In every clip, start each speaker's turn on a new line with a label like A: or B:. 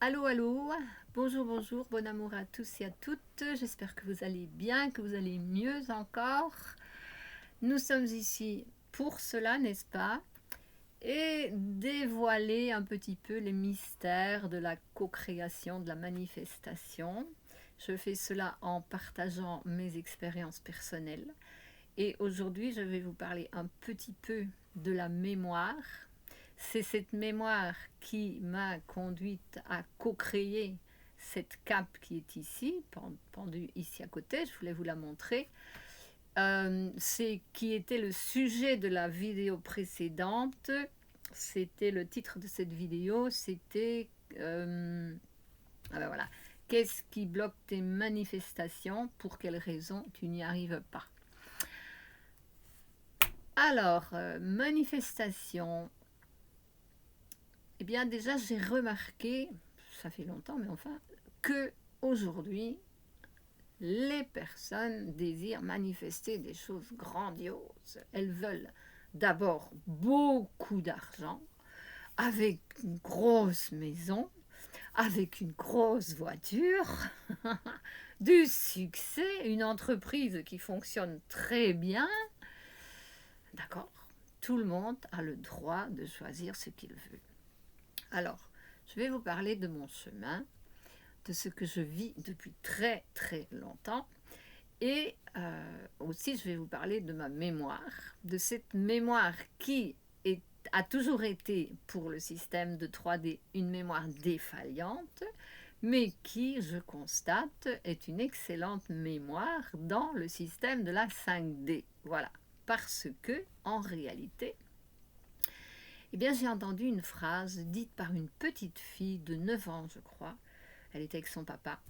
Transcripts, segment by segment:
A: Allô, allô, bonjour, bonjour, bon amour à tous et à toutes. J'espère que vous allez bien, que vous allez mieux encore. Nous sommes ici pour cela, n'est-ce pas? Et dévoiler un petit peu les mystères de la co-création, de la manifestation. Je fais cela en partageant mes expériences personnelles. Et aujourd'hui, je vais vous parler un petit peu de la mémoire. C'est cette mémoire qui m'a conduite à co-créer cette cape qui est ici, pendue ici à côté. Je voulais vous la montrer. C'est qui était le sujet de la vidéo précédente. C'était le titre de cette vidéo. C'était voilà. Qu'est-ce qui bloque tes manifestations? Pour quelles raisons tu n'y arrives pas? Alors, manifestation. Eh bien, déjà, j'ai remarqué, ça fait longtemps, mais enfin, que aujourd'hui, les personnes désirent manifester des choses grandioses. Elles veulent d'abord beaucoup d'argent, avec une grosse maison, avec une grosse voiture, du succès, une entreprise qui fonctionne très bien. D'accord? Tout le monde a le droit de choisir ce qu'il veut. Alors, je vais vous parler de mon chemin, de ce que je vis depuis très très longtemps. Et aussi, je vais vous parler de ma mémoire, de cette mémoire qui a toujours été pour le système de 3D une mémoire défaillante, mais qui, je constate, est une excellente mémoire dans le système de la 5D. Voilà, parce que, en réalité, eh bien, j'ai entendu une phrase dite par une petite fille de 9 ans, je crois. Elle était avec son papa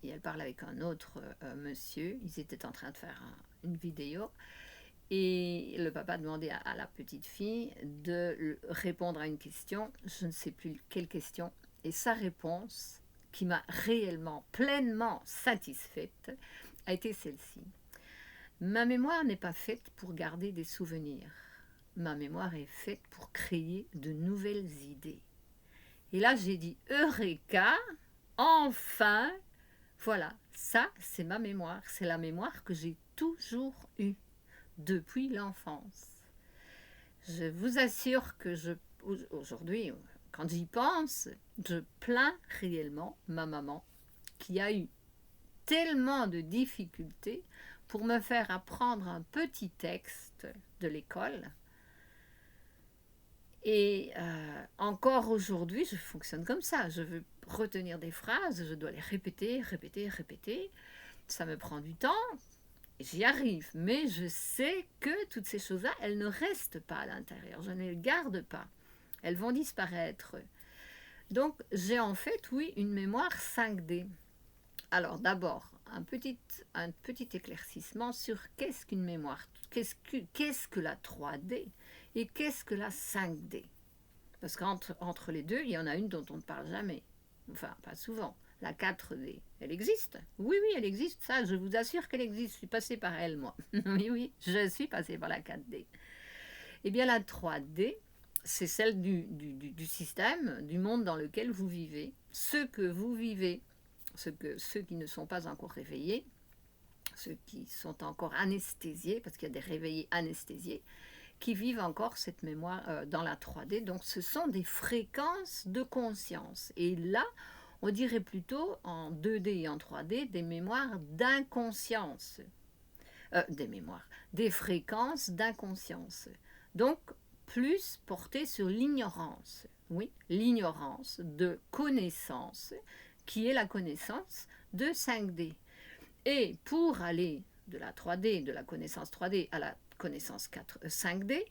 A: et elle parle avec un autre monsieur. Ils étaient en train de faire une vidéo et le papa demandait à la petite fille de répondre à une question. Je ne sais plus quelle question. Et sa réponse, qui m'a réellement, pleinement satisfaite, a été celle-ci. Ma mémoire n'est pas faite pour garder des souvenirs. Ma mémoire est faite pour créer de nouvelles idées. Et là, j'ai dit Eureka, enfin, voilà, ça, c'est ma mémoire. C'est la mémoire que j'ai toujours eue depuis l'enfance. Je vous assure que aujourd'hui, quand j'y pense, je plains réellement ma maman qui a eu tellement de difficultés pour me faire apprendre un petit texte de l'école. Et encore aujourd'hui, je fonctionne comme ça. Je veux retenir des phrases, je dois les répéter, répéter, répéter. Ça me prend du temps, j'y arrive. Mais je sais que toutes ces choses-là, elles ne restent pas à l'intérieur. Je ne les garde pas. Elles vont disparaître. Donc, j'ai en fait, oui, une mémoire 5D. Alors, d'abord, un petit éclaircissement sur qu'est-ce qu'une mémoire, qu'est-ce que la 3D et qu'est-ce que la 5D. Parce qu'entre les deux, il y en a une dont on ne parle jamais. Enfin, pas souvent. La 4D, elle existe. Oui, oui, elle existe. Ça, je vous assure qu'elle existe. Je suis passée par elle, moi. Oui, oui, je suis passée par la 4D. Eh bien, la 3D, c'est celle du système, du monde dans lequel vous vivez. Ce que vous vivez, ceux qui ne sont pas encore réveillés, ceux qui sont encore anesthésiés, parce qu'il y a des réveillés anesthésiés, qui vivent encore cette mémoire dans la 3D. Donc ce sont des fréquences de conscience. Et là, on dirait plutôt en 2D et en 3D des mémoires d'inconscience. Des fréquences d'inconscience. Donc plus portées sur l'ignorance. Oui, l'ignorance de connaissance, qui est la connaissance de 5D. Et pour aller de la 3D, de la connaissance 3D à la connaissance 5D,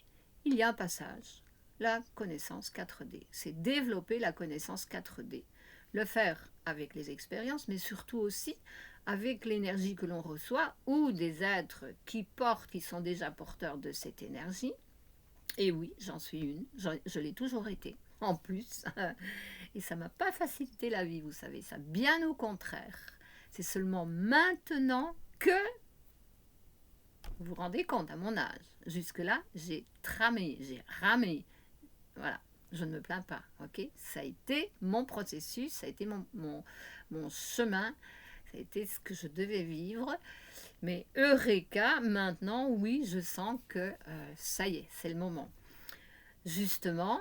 A: il y a un passage, la connaissance 4D. C'est développer la connaissance 4D. Le faire avec les expériences, mais surtout aussi avec l'énergie que l'on reçoit ou des êtres qui sont déjà porteurs de cette énergie. Et oui, j'en suis une, je l'ai toujours été, en plus. Et ça ne m'a pas facilité la vie, vous savez, ça, bien au contraire. C'est seulement maintenant que vous vous rendez compte, à mon âge, jusque-là, j'ai tramé, j'ai ramé. Voilà. Je ne me plains pas, ok? Ça a été mon processus, ça a été mon chemin, ça a été ce que je devais vivre. Mais Eureka, maintenant, oui, je sens que ça y est, c'est le moment. Justement,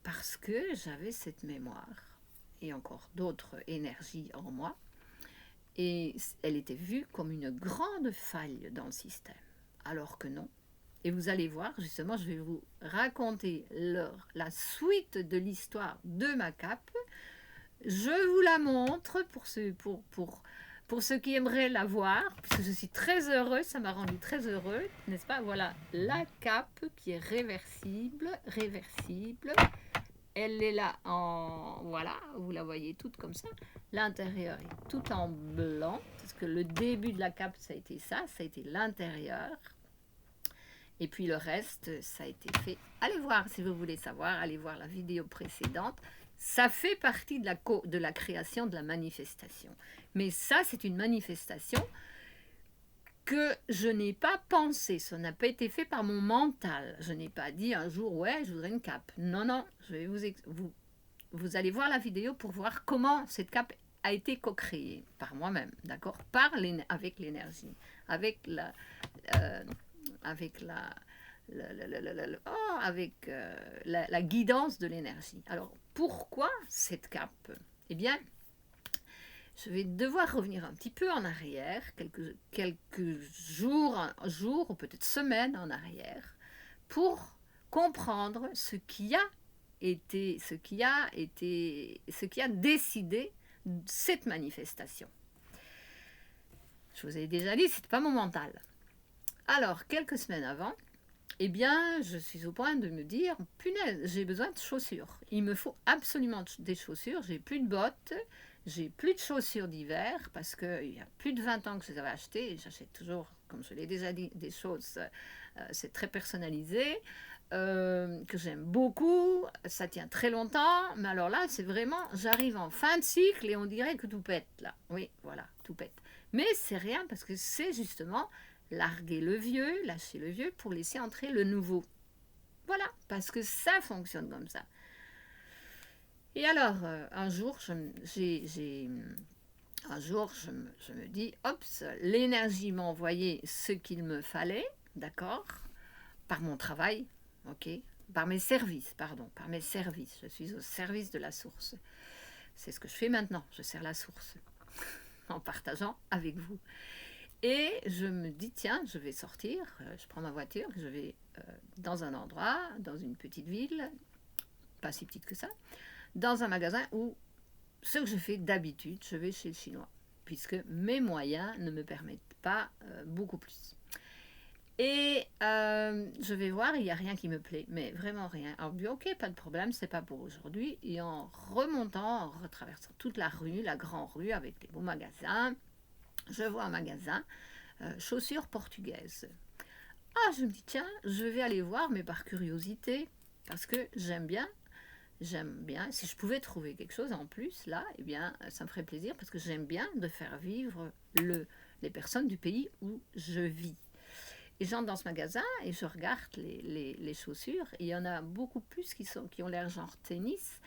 A: parce que j'avais cette mémoire et encore d'autres énergies en moi. Et elle était vue comme une grande faille dans le système. Alors que non. Et vous allez voir, justement, je vais vous raconter la suite de l'histoire de ma cape. Je vous la montre pour ceux qui aimeraient la voir, puisque je suis très heureuse, ça m'a rendu très heureux, n'est-ce pas? Voilà, la cape qui est réversible, réversible. Elle est là en... Voilà, vous la voyez toute comme ça. L'intérieur est tout en blanc, parce que le début de la cape, ça a été ça, ça a été l'intérieur. Et puis le reste, ça a été fait. Allez voir, si vous voulez savoir, allez voir la vidéo précédente. Ça fait partie de la création de la manifestation. Mais ça, c'est une manifestation que je n'ai pas pensé. Ça n'a pas été fait par mon mental. Je n'ai pas dit un jour, ouais, je voudrais une cape. Non, non, je vais vous allez voir la vidéo pour voir comment cette cape a été co-créée par moi-même, d'accord? Avec l'énergie, avec la guidance de l'énergie. Alors, pourquoi cette cape? Eh bien, je vais devoir revenir un petit peu en arrière, quelques jours ou peut-être semaines en arrière, pour comprendre ce qui a décidé cette manifestation. Je vous ai déjà dit, ce n'était pas mon mental. Alors, quelques semaines avant, eh bien, je suis au point de me dire, punaise, j'ai besoin de chaussures. Il me faut absolument des chaussures. J'ai plus de bottes, j'ai plus de chaussures d'hiver parce qu'il y a plus de 20 ans que je les avais achetées. Et j'achète toujours, comme je l'ai déjà dit, des choses, c'est très personnalisé, que j'aime beaucoup. Ça tient très longtemps. Mais alors là, c'est vraiment, j'arrive en fin de cycle et on dirait que tout pète là. Oui, voilà, tout pète. Mais c'est rien parce que c'est justement larguer le vieux, lâcher le vieux pour laisser entrer le nouveau. Voilà, parce que ça fonctionne comme ça. Et alors, un jour, je me dis, hop, l'énergie m'a envoyé ce qu'il me fallait, d'accord, par mon travail, ok, par mes services, je suis au service de la source. C'est ce que je fais maintenant, je sers la source, en partageant avec vous. Et je me dis, tiens, je vais sortir, je prends ma voiture, je vais dans un endroit, dans une petite ville, pas si petite que ça, dans un magasin où ce que je fais d'habitude, je vais chez le chinois, puisque mes moyens ne me permettent pas beaucoup plus. Et je vais voir, il n'y a rien qui me plaît, mais vraiment rien. Alors, ok, pas de problème, c'est pas pour aujourd'hui. Et en remontant, en retraversant toute la rue, la grande rue avec les beaux magasins, je vois un magasin, chaussures portugaises. Ah, je me dis, tiens, je vais aller voir, mais par curiosité, parce que j'aime bien. Si je pouvais trouver quelque chose en plus, là, eh bien, ça me ferait plaisir, parce que j'aime bien de faire vivre les personnes du pays où je vis. Et j'entre dans ce magasin et je regarde les chaussures, et il y en a beaucoup plus qui ont l'air genre tennis.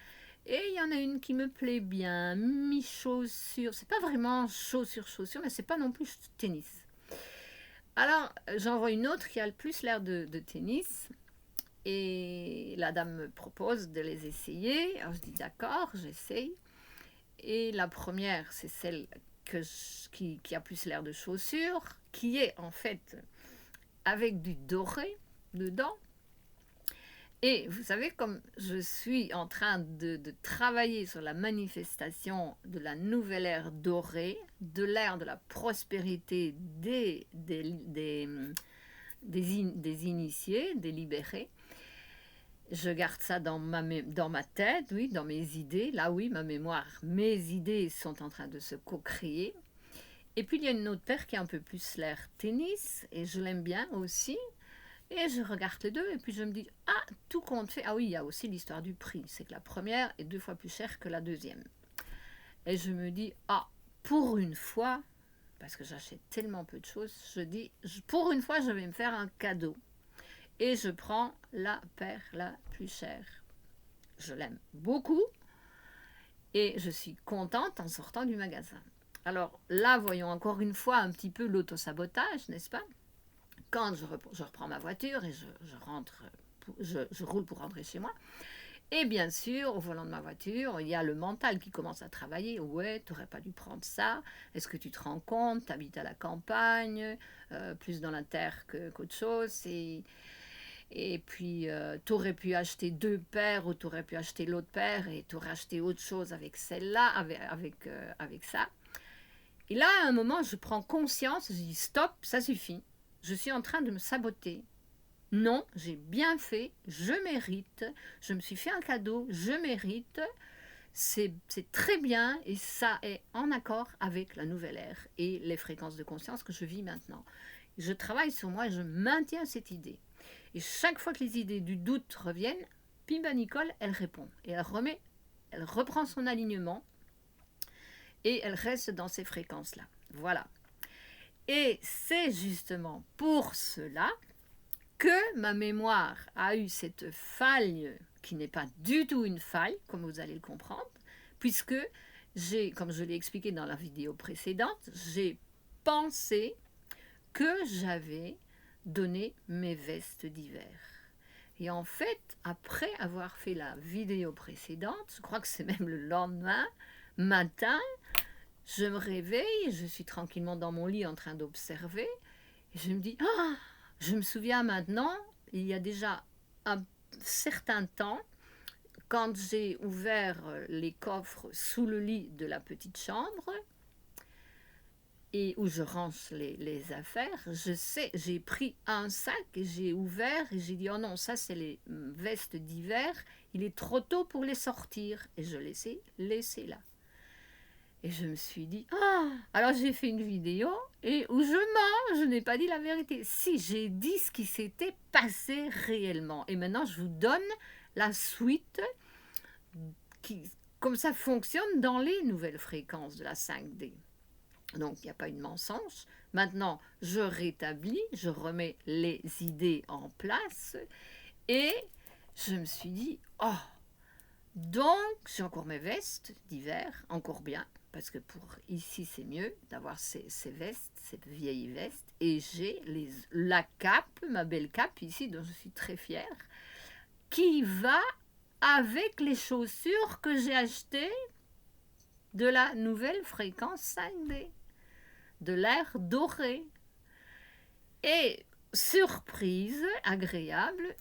A: Et il y en a une qui me plaît bien, mi-chaussure. C'est pas vraiment chaussure, mais c'est pas non plus tennis. Alors, j'en vois une autre qui a le plus l'air de tennis. Et la dame me propose de les essayer. Alors, je dis d'accord, j'essaye. Et la première, c'est celle qui a plus l'air de chaussure, qui est en fait avec du doré dedans. Et vous savez, comme je suis en train de travailler sur la manifestation de la nouvelle ère dorée, de l'ère de la prospérité des initiés, des libérés, je garde ça dans ma tête, oui, dans mes idées. Là, oui, ma mémoire, mes idées sont en train de se co-créer. Et puis, il y a une autre paire qui a un peu plus l'air tennis, et je l'aime bien aussi. Et je regarde les deux et puis je me dis, ah, tout compte fait. Ah oui, il y a aussi l'histoire du prix. C'est que la première est 2 fois plus chère que la deuxième. Et je me dis, ah, pour une fois, parce que j'achète tellement peu de choses, je dis, pour une fois, je vais me faire un cadeau. Et je prends la paire la plus chère. je l'aime beaucoup et je suis contente en sortant du magasin. Alors là, voyons encore une fois un petit peu l'autosabotage, n'est-ce pas? Quand je reprends ma voiture et je roule pour rentrer chez moi, et bien sûr, au volant de ma voiture, il y a le mental qui commence à travailler. Ouais, tu n'aurais pas dû prendre ça. Est-ce que tu te rends compte? Tu habites à la campagne, plus dans la terre qu'autre chose. Et puis, tu aurais pu acheter 2 paires ou tu aurais pu acheter l'autre paire et tu aurais acheté autre chose avec celle-là, avec ça. Et là, à un moment, je prends conscience, je dis stop, ça suffit. Je suis en train de me saboter. Non, j'ai bien fait, je mérite, je me suis fait un cadeau, je mérite, c'est très bien et ça est en accord avec la nouvelle ère et les fréquences de conscience que je vis maintenant. Je travaille sur moi et je maintiens cette idée. Et chaque fois que les idées du doute reviennent, Pimba Nicole, elle répond et elle reprend son alignement et elle reste dans ces fréquences-là. Voilà. Et c'est justement pour cela que ma mémoire a eu cette faille, qui n'est pas du tout une faille, comme vous allez le comprendre, puisque comme je l'ai expliqué dans la vidéo précédente, j'ai pensé que j'avais donné mes vestes d'hiver. Et en fait, après avoir fait la vidéo précédente, je crois que c'est même le lendemain matin, je me réveille, je suis tranquillement dans mon lit en train d'observer, et je me dis, ah, je me souviens maintenant, il y a déjà un certain temps, quand j'ai ouvert les coffres sous le lit de la petite chambre et où je range les affaires, j'ai pris un sac et j'ai ouvert et j'ai dit oh non, ça c'est les vestes d'hiver, il est trop tôt pour les sortir et je les ai laissées là. Et je me suis dit, ah, alors j'ai fait une vidéo et où je mens, je n'ai pas dit la vérité. Si, j'ai dit ce qui s'était passé réellement. Et maintenant, je vous donne la suite comme ça fonctionne dans les nouvelles fréquences de la 5D. Donc, il n'y a pas eu de mensonge. Maintenant, je rétablis, je remets les idées en place et je me suis dit, oh, donc j'ai encore mes vestes d'hiver, encore bien, parce que pour ici c'est mieux d'avoir ces vestes, cette vieille veste, et j'ai la cape, ma belle cape ici, dont je suis très fière, qui va avec les chaussures que j'ai achetées de la nouvelle fréquence 5D, de l'air doré. Et surprise agréable,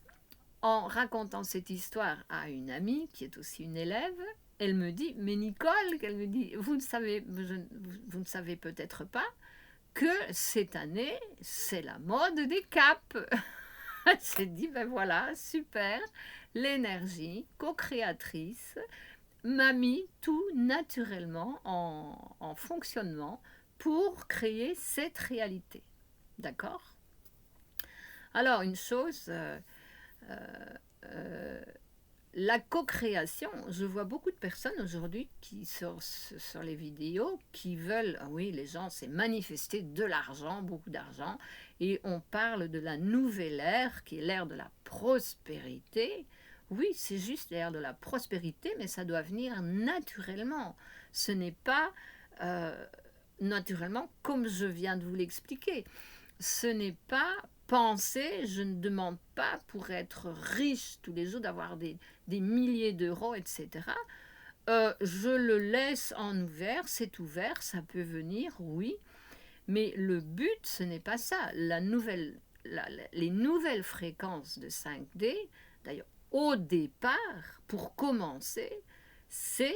A: en racontant cette histoire à une amie qui est aussi une élève, elle me dit, mais Nicole, elle me dit, vous ne savez peut-être pas que cette année, c'est la mode des capes. Elle s'est dit, ben voilà, super, l'énergie co-créatrice m'a mis tout naturellement en fonctionnement pour créer cette réalité. D'accord? Alors, une chose... la co-création, je vois beaucoup de personnes aujourd'hui qui sur les vidéos qui veulent, ah oui, les gens, c'est manifester de l'argent, beaucoup d'argent, et on parle de la nouvelle ère qui est l'ère de la prospérité. Oui, c'est juste l'ère de la prospérité, mais ça doit venir naturellement. Ce n'est pas naturellement comme je viens de vous l'expliquer. Ce n'est pas penser, je ne demande pas pour être riche tous les jours, d'avoir des milliers d'euros, etc. Je le laisse en ouvert, c'est ouvert, ça peut venir, oui, mais le but, ce n'est pas ça. Les nouvelles fréquences de 5D, d'ailleurs, au départ, pour commencer, c'est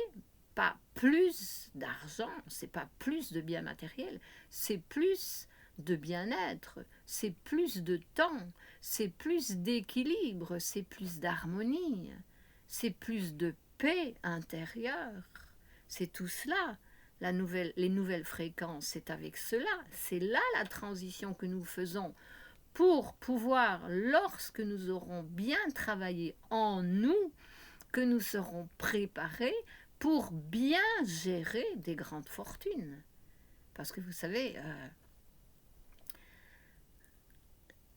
A: pas plus d'argent, c'est pas plus de biens matériels, c'est plus de bien-être, c'est plus de temps, c'est plus d'équilibre, c'est plus d'harmonie, c'est plus de paix intérieure. C'est tout cela. Les nouvelles fréquences, c'est avec cela. C'est là la transition que nous faisons pour pouvoir, lorsque nous aurons bien travaillé en nous, que nous serons préparés pour bien gérer des grandes fortunes. Parce que vous savez...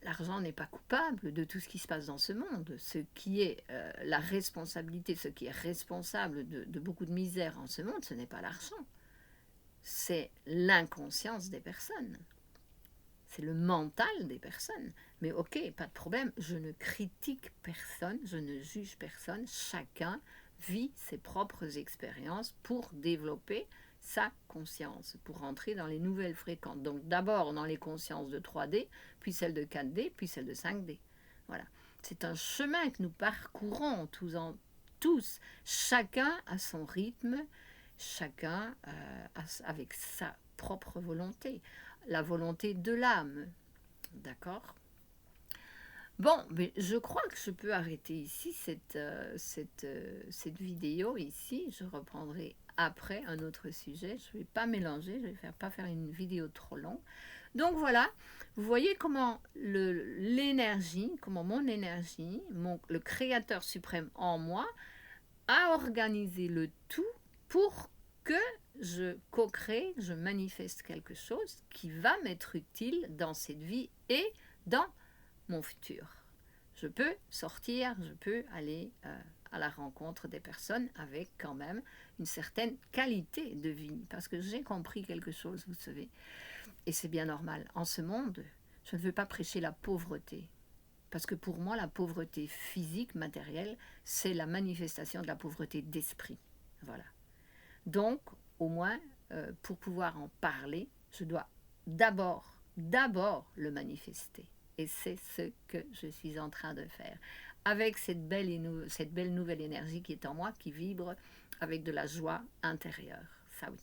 A: l'argent n'est pas coupable de tout ce qui se passe dans ce monde. Ce qui est la responsabilité, ce qui est responsable de beaucoup de misère en ce monde, ce n'est pas l'argent. C'est l'inconscience des personnes. C'est le mental des personnes. Mais ok, pas de problème, je ne critique personne, je ne juge personne. Chacun vit ses propres expériences pour développer sa conscience, pour entrer dans les nouvelles fréquences. Donc d'abord dans les consciences de 3D, puis celles de 4D, puis celles de 5D. Voilà. C'est un chemin que nous parcourons tous, chacun à son rythme, chacun avec sa propre volonté, la volonté de l'âme. D'accord? Bon, mais je crois que je peux arrêter ici cette vidéo ici. Je reprendrai après un autre sujet. Je ne vais pas mélanger, je ne vais pas faire une vidéo trop longue. Donc voilà, vous voyez comment l'énergie, comment mon énergie, le créateur suprême en moi, a organisé le tout pour que je co-crée, je manifeste quelque chose qui va m'être utile dans cette vie et dans mon futur. Je peux sortir, je peux aller à la rencontre des personnes avec quand même une certaine qualité de vie. Parce que j'ai compris quelque chose, vous savez, et c'est bien normal. En ce monde, je ne veux pas prêcher la pauvreté. Parce que pour moi, la pauvreté physique, matérielle, c'est la manifestation de la pauvreté d'esprit. Voilà. Donc, au moins, pour pouvoir en parler, je dois d'abord le manifester. Et c'est ce que je suis en train de faire. Avec cette belle nouvelle énergie qui est en moi, qui vibre avec de la joie intérieure. Ça oui.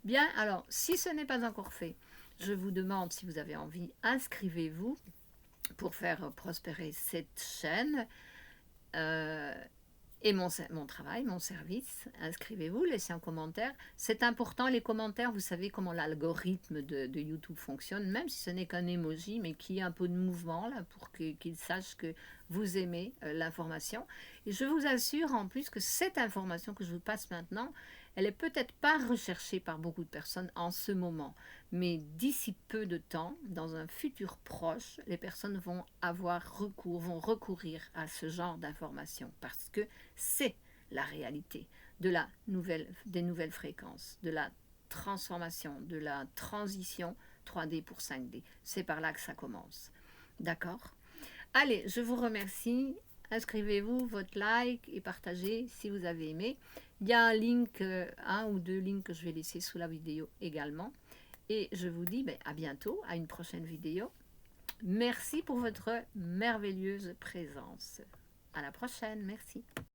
A: Bien, alors, si ce n'est pas encore fait, je vous demande, si vous avez envie, inscrivez-vous pour faire prospérer cette chaîne et mon travail, mon service. Inscrivez-vous, laissez un commentaire. C'est important, les commentaires, vous savez comment l'algorithme de YouTube fonctionne, même si ce n'est qu'un emoji, mais qui a un peu de mouvement là, pour qu'il sache que vous aimez l'information. Et je vous assure en plus que cette information que je vous passe maintenant, elle n'est peut-être pas recherchée par beaucoup de personnes en ce moment, mais d'ici peu de temps, dans un futur proche, les personnes vont recourir à ce genre d'informations parce que c'est la réalité des nouvelles fréquences, de la transformation, de la transition 3D pour 5D. C'est par là que ça commence. D'accord? Allez, je vous remercie. Inscrivez-vous, votre like et partagez si vous avez aimé. Il y a un link, un ou deux links que je vais laisser sous la vidéo également. Et je vous dis à bientôt, à une prochaine vidéo. Merci pour votre merveilleuse présence. À la prochaine, merci.